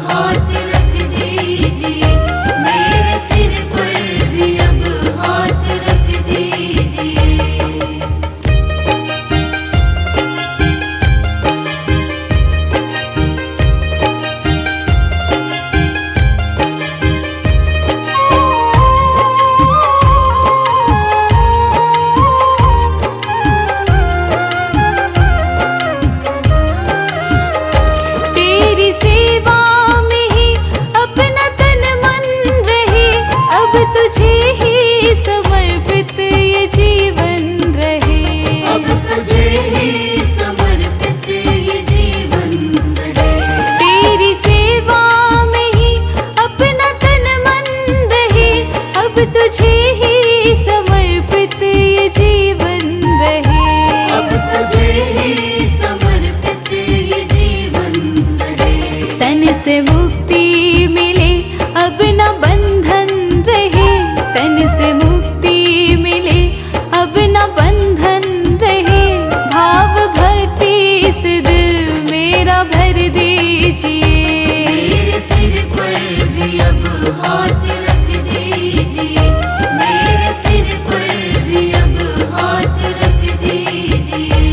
हाथ रख दीजिए, मेरे सिर पर भी अब हाथ रख दीजिए। तेरी सेवा में ही अपना तन मन रहे, अब तुझे ही समर्पित ये जीवन रहे, अब तुझे ही समर्पित ये जीवन रहे। तेरी सेवा में ही अपना तन मन रहे, अब तुझे ही समर्पित ये जीवन रहे, अब तुझे ही समर्पित ये जीवन रहे। तन से मुक्ति मिले अब न बंधन रहे, तन से मुक्ति मिले अब न बंधन रहे। भाव भक्ति से दिल मेरा भर दीजिए, मेरे सिर पर भी अब हाथ रख दीजिए, मेरे सिर पर भी अब हाथ रख दीजिए।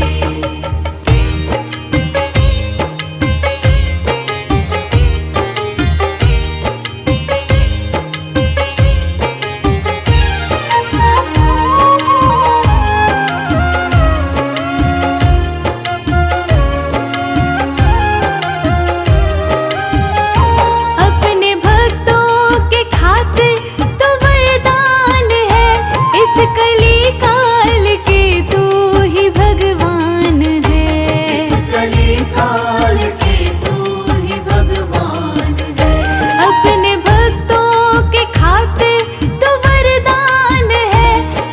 अपने भक्तों के खातिर तो वरदान है, इस कली काल के तू ही भगवान है, इस कली काल के तू ही भगवान है। अपने भक्तों के खातिर तो वरदान है,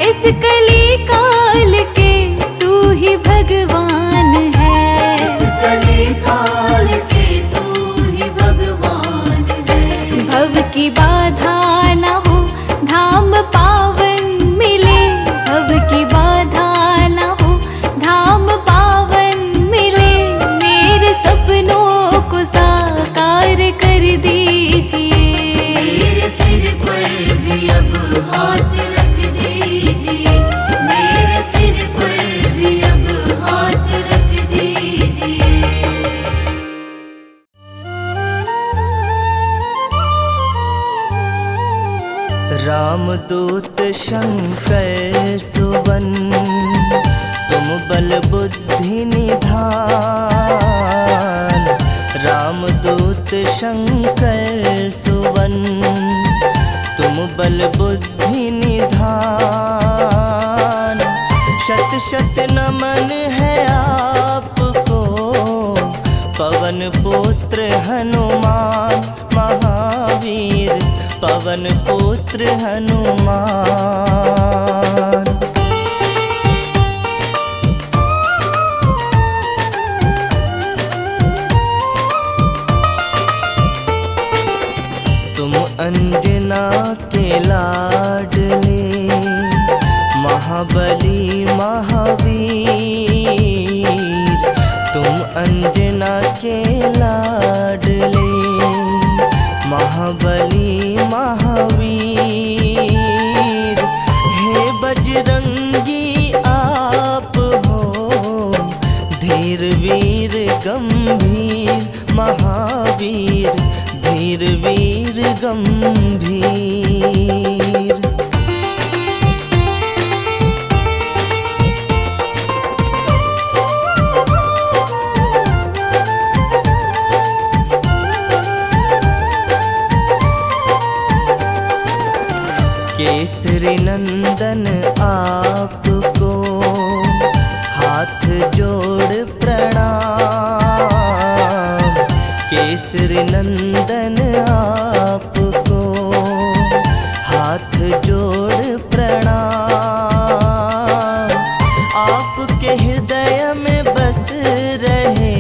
इस कली काल के तू ही भगवान है, इस कली काल के तू ही भगवान है। भव की बाधा न हो धाम पावन मिले, भव की बाधा न हो धाम पावन मिले। मेरे सपनों को साकार कर दीजिए, मेरे सिर पर भी अब हाथ रख दीजिए, मेरे सिर पर भी अब हाथ रख दीजिए। रामदूत शंकर सुवन, तुम बल बुद्धि निधान। रामदूत शंकर सुवन, तुम बल बुद्धि निधान। शत शत नमन है आपको, पवन पुत्र हनुमान महावीर, पवन पुत्र हनुमान। तुम अंजना के लाडले, महाबली महावीर। तुम अंजना के लाडले, महाबली महावीर। हे बजरंगी आप हो, धीर वीर गंभीर महावीर, धीर वीर गंभीर। केसरी नंदन आपको, हाथ जोड़ प्रणाम। केसरी नंदन आपको, हाथ जोड़ प्रणाम। आपके हृदय में बस रहे,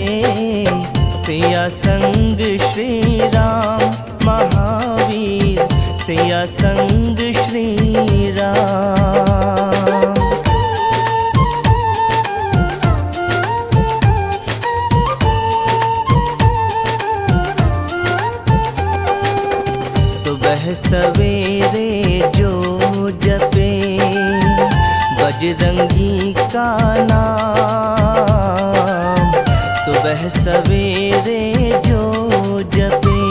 सिया संग श्री राम महावीर, सिया संग श्री राम। सवेरे जो जपे बजरंगी का नाम, सुबह सवेरे जो जपे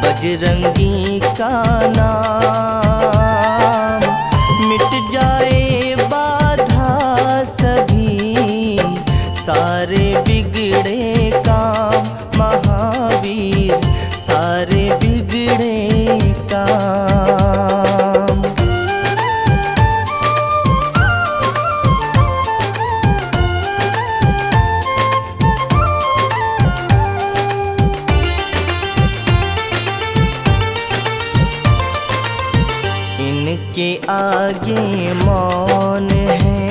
बजरंगी का नाम, मिट जाए बाधा सभी सारे बिगड़े काम, महावीर सारे बिगड़े काम। इनके आगे मौन है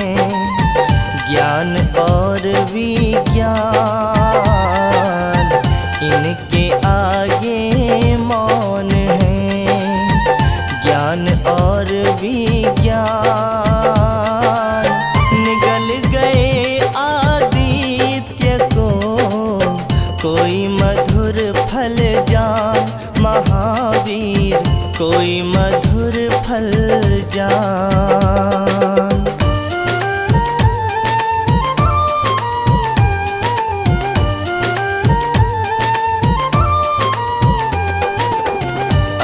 ज्ञान और विज्ञान, इनके आगे मौन है ज्ञान और विज्ञान। निगल गए आदित्य को कोई मधुर फल जान, महावीर कोई मधुर फल जान।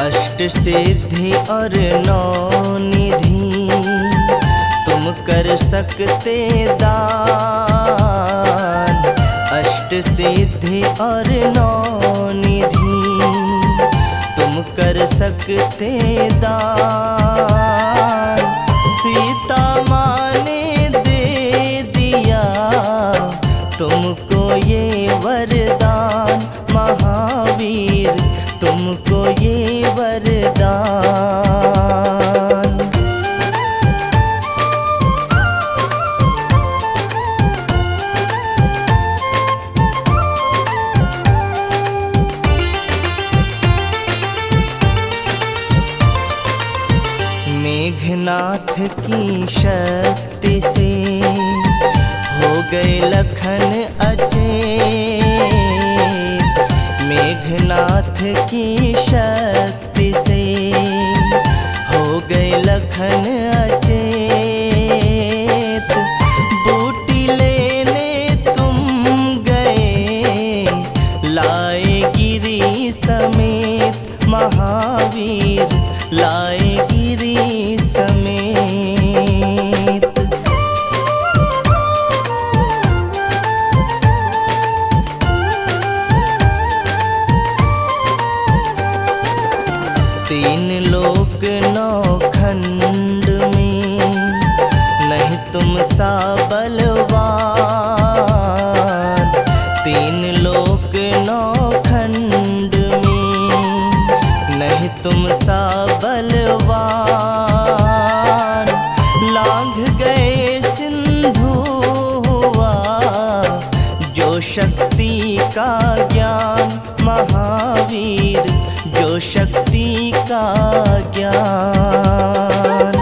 अष्ट सिद्धि और नौ निधि तुम कर सकते दान, अष्ट सिद्धि और नौ निधि तुम कर सकते दान। सीता माँ ने दे दिया तुमको ये वरदान, महावीर तुमको ये वरदान। मेघनाथ की शक्ति से हो गए लखन अचेत, मेघनाथ की शक्ति से हो गए लखन अचेत। बूटी लेने तुम गए लाए गिरी समेत, महावीर लाए गिरी समेत। तीन लोक नौ खंड में नहीं तुम सा बलवान, तीन लोक नौ खंड में नहीं तुम सा बलवान। लांघ गए सिंधु हुआ जो शक्ति का ज्ञान, महावीर जो शक्ति का ज्ञान।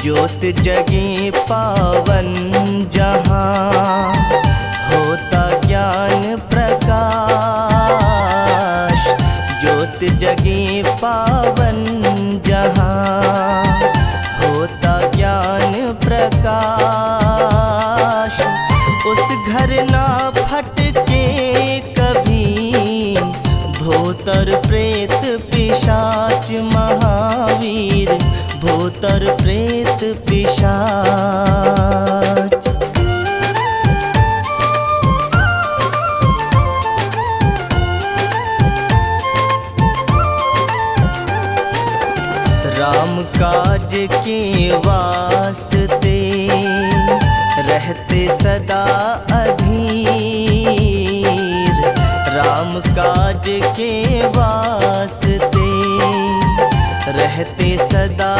ज्योत जगे पावन जहाँ होता ज्ञान प्रकाश, ज्योत जगे पावन जहाँ होता ज्ञान प्रकाश। उस घर ना फटके कभी भूत और प्रेत पिशाच, महावीर भूत और प्रेत पिशाच। राम काज के वास्ते रहते सदा अधीर, राम काज के वास्ते रहते सदा